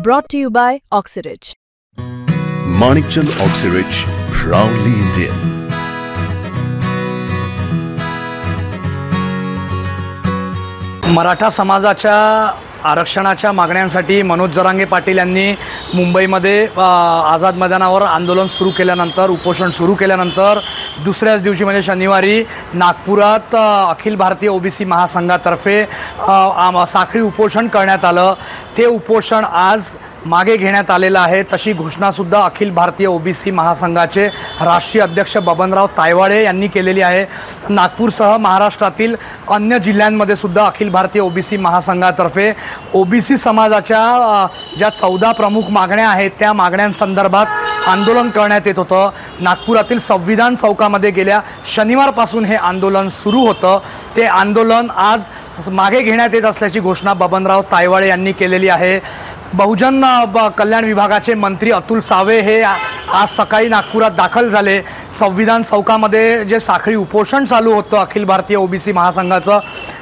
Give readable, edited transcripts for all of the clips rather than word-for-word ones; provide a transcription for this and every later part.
Brought to you by Oxyrich. Manikchand Oxyrich, proudly Indian. Maratha समाजाच्या आरक्षणाच्या मागण्यांसाठी मनोज जरांगे पाटील यांनी मुंबईमध्ये आझाद मैदानावर आंदोलन सुरू केल्यानंतर, उपोषण सुरू केल्यानंतर दुसऱ्याच दिवशी म्हणजे शनिवारी नागपुरात अखिल भारतीय ओबीसी महासंघातर्फे साखळी उपोषण करण्यात आलं। ते उपोषण आज मागे घेण्यात आलेलं आहे। तशी घोषणासुद्धा अखिल भारतीय ओबीसी महासंघाचे राष्ट्रीय अध्यक्ष बबनराव तायवाडे यांनी केलेली आहे। नागपूरसह महाराष्ट्रातील अन्य जिल्ह्यांमध्ये सुद्धा अखिल भारतीय ओबीसी महासंघातर्फे ओबीसी समाजाच्या ज्या 14 प्रमुख मागण्या आहेत त्या मागण्यांसंदर्भात आंदोलन करण्यात येत होतं। नागपुरातील संविधान चौकामध्ये गेल्या शनिवारपासून हे आंदोलन सुरू होतं। ते आंदोलन आज मागे घेण्यात येत असल्याची घोषणा बबनराव तायवाडे यांनी केलेली आहे। बहुजन कल्याण विभागाचे मंत्री अतुल सावे हे आज सकाळी नागपुरात दाखल झाले। संविधान चौकामध्ये जे साखळी उपोषण चालू होतं अखिल भारतीय ओबीसी महासंघाचं,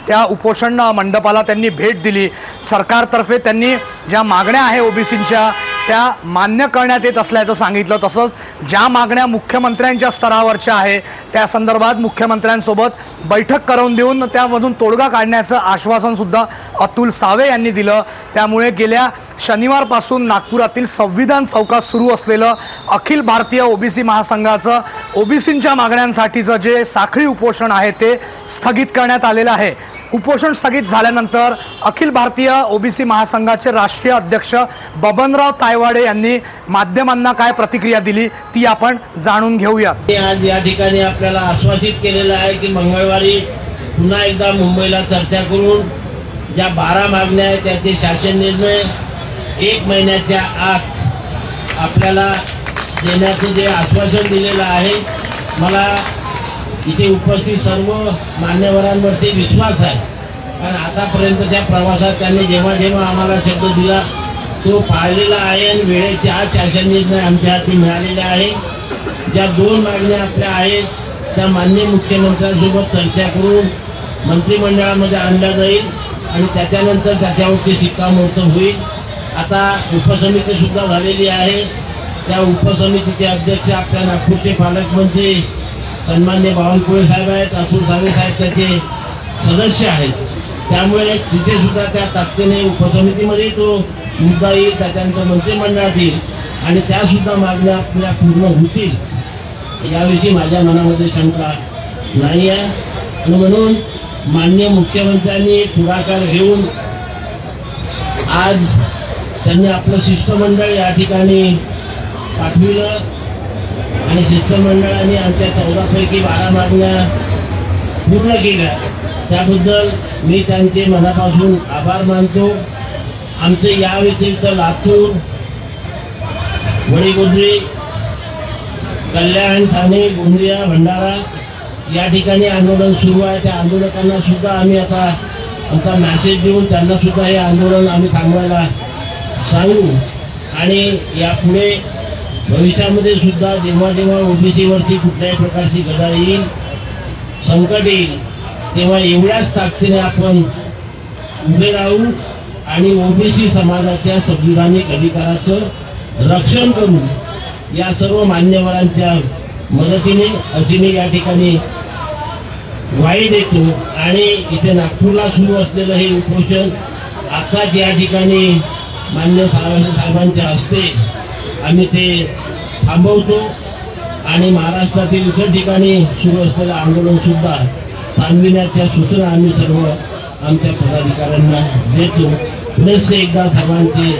त्या उपोषण मंडपाला त्यांनी भेट दिली। सरकारतर्फे त्यांनी ज्या मागण्या आहे ओबीसींच्या त्या मान्य करण्यात येत असल्याचं सांगितलं। तसंच ज्या मागण्या मुख्यमंत्र्यांच्या स्तरावरच्या आहे त्या संदर्भात मुख्यमंत्र्यांसोबत बैठक करून देऊन त्यामधून तोडगा काढण्याचं आश्वासन सुद्धा अतुल सावे यांनी दिलं। त्यामुळे गेल्या शनिवारपासून नागपुरातील संविधान चौकात सुरू असलेलं अखिल भारतीय ओबीसी महासंघाचं ओबीसींच्या मागण्यांसाठीचं जे साखळी उपोषण आहे ते स्थगित करण्यात आलेलं आहे। उपोषण स्थगित झाल्यानंतर अखिल भारतीय ओबीसी महासंघाचे राष्ट्रीय अध्यक्ष बबनराव तायवाडे यांनी माध्यमांना काय प्रतिक्रिया दिली ती आपण जाणून घेऊया। आज या ठिकाणी आपल्याला आश्वासित केलेलं आहे की मंगळवारी पुन्हा एकदा मुंबईला चर्चा करून ज्या 12 मागण्या आहेत त्याचे शासन निर्णय 1 महिन्याच्या आत आपल्याला देण्याचं जे आश्वासन दिलेलं आहे, मला इथे उपस्थित सर्व मान्यवरांवरती विश्वास आहे। कारण आतापर्यंतच्या प्रवासात त्यांनी जेव्हा जेव्हा आम्हाला शब्द दिला तो पाळलेला आहे आणि वेळेच्या आत शासन निर्णय आमच्या हाती मिळालेले आहे। ज्या 2 मागण्या आपल्या आहेत त्या माननीय मुख्यमंत्र्यांसोबत चर्चा करून मंत्रिमंडळामध्ये आणल्या जाईल आणि त्याच्यानंतर त्याच्यावरती शिक्कामोर्तब होईल। आता उपसमिती सुद्धा झालेली आहे। त्या उपसमितीचे अध्यक्ष आपल्या नागपूरचे पालकमंत्री सन्मान्य बावनकुळे साहेब आहेत, अतुल सावे साहेब त्याचे सदस्य आहेत। त्यामुळे तिथे सुद्धा त्या ताकदीने उपसमितीमध्ये तो मुद्दा येईल, त्याच्यानंतर मंत्रिमंडळात येईल आणि त्यासुद्धा मागण्या आपल्या पूर्ण होतील याविषयी माझ्या मनामध्ये शंका नाही आहे। आणि म्हणून माननीय मुख्यमंत्र्यांनी पुढाकार घेऊन आज त्यांनी आपलं शिष्टमंडळ या ठिकाणी पाठविलं आणि शिष्टमंडळाने आमच्या 14 पैकी 12 मागण्या पूर्ण केल्या। त्याबद्दल मी त्यांचे मनापासून आभार मानतो। आमचे या व्यतिरिक्त लातूर, वडीगोद्री, कल्याण, ठाणे, गोंदिया, भंडारा या ठिकाणी आंदोलन सुरू आहे। त्या आंदोलकांना सुद्धा आम्ही आता आमचा मेसेज देऊन त्यांना सुद्धा हे आंदोलन आम्ही थांबवायला सांगू आणि यापुढे भविष्यामध्ये सुद्धा जेव्हा जेव्हा ओबीसीवरती कुठल्याही प्रकारची गदा येईल, संकट येईल, तेव्हा एवढ्याच ताकदीने आपण उभे राहू आणि ओबीसी समाजाच्या संविधानिक अधिकाराचं रक्षण करू या सर्व मान्यवरांच्या मदतीने अशी मी या ठिकाणी ग्वाही देतो। आणि इथे नागपूरला सुरू असलेलं हे उपोषण आताच या ठिकाणी मान्य साहेबांच्या हस्ते आम्ही ते थांबवतो आणि महाराष्ट्रातील इतर ठिकाणी सुरू असलेलं आंदोलन सुद्धा थांबविण्याच्या सूचना आम्ही सर्व आमच्या पदाधिकाऱ्यांना देतो। पुन्हा एकदा सर्वांचे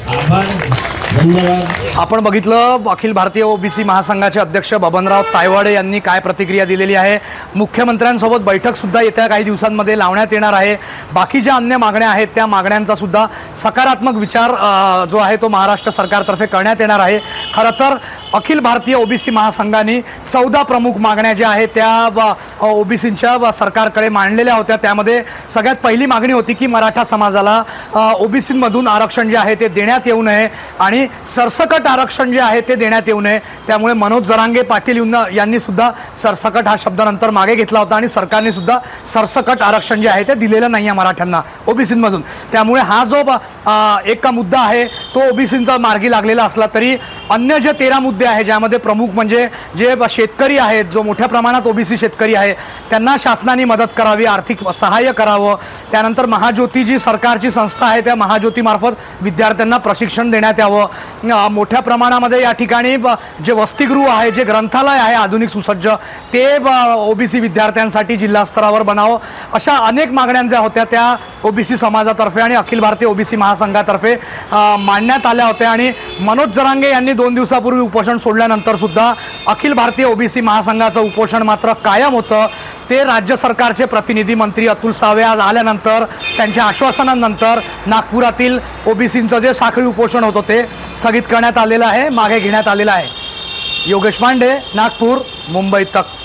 आभार, धन्यवाद। आपण बघितलं अखिल भारतीय ओबीसी महासंघाचे अध्यक्ष बबनराव तायवाडे यांनी काय प्रतिक्रिया दिलेली आहे। मुख्यमंत्र्यांसोबत बैठक सुद्धा येत्या काही दिवसांमध्ये लावण्यात येणार आहे। बाकी ज्या अन्य मागण्या आहेत त्या मागण्यांचा सुद्धा सकारात्मक विचार जो आहे तो महाराष्ट्र सरकारतर्फे करण्यात येणार आहे। खरं तर अखिल भारतीय ओबीसी महासंघाने 14 प्रमुख मागण्या ज्या आहेत त्या ओबीसींच्या सरकारकडे मांडलेल्या होत्या। त्यामध्ये सगळ्यात पहिली मागणी होती की मराठा समाजाला ओबीसींमधून आरक्षण जे आहे ते देण्यात येऊ नये आणि सरसकट आरक्षण जे आहे ते देण्यात येऊ नये। त्यामुळे मनोज जरांगे पाटील यांनी सुद्धा सरसकट हा शब्द नंतर मागे घेतला होता आणि सरकारने सुद्धा सरसकट आरक्षण जे आहे ते दिलेलं नाही आहे मराठ्यांना ओबीसींमधून। त्यामुळे हा जो एक मुद्दा आहे तो ओबीसींचा मार्गी लागलेला असला तरी अन्य जे 13 मुद्दे आहेत ज्यामध्ये प्रमुख म्हणजे जे शेतकरी आहेत, जो मोठ्या प्रमाणात ओबीसी शेतकरी आहे त्यांना शासनाने मदत करावी, आर्थिक सहाय्य करावं. त्यानंतर महाज्योती जी सरकारची संस्था आहे त्या महाज्योतीमार्फत विद्यार्थ्यांना प्रशिक्षण देण्यात यावं. मोठ्या प्रमाणामध्ये या ठिकाणी जे वसतिगृह आहे, जे ग्रंथालय आहे आधुनिक सुसज्ज, ते ओबीसी विद्यार्थ्यांसाठी जिल्हा स्तरावर बनावं. अशा अनेक मागण्या ज्या होत्या त्या ओबीसी समाजातर्फे आणि अखिल भारतीय ओबीसी महासंघातर्फे मांडण्यात आल्या होत्या. आणि मनोज जरांगे यांनी 2 दिवसापूर्वी उपोषण सोडल्यानंतर सुद्धा अखिल भारतीय ओबीसी महासंघाचं उपोषण मात्र कायम होतं. ते राज्य सरकारचे प्रतिनिधी मंत्री अतुल सावे आज आल्यानंतर त्यांच्या आश्वासनानंतर नागपुरातील ओबीसींचं जे साखळी उपोषण होतं ते स्थगित करण्यात आलेलं आहे, मागे घेण्यात आलेलं आहे. योगेश मांडे, नागपूर, मुंबई तक.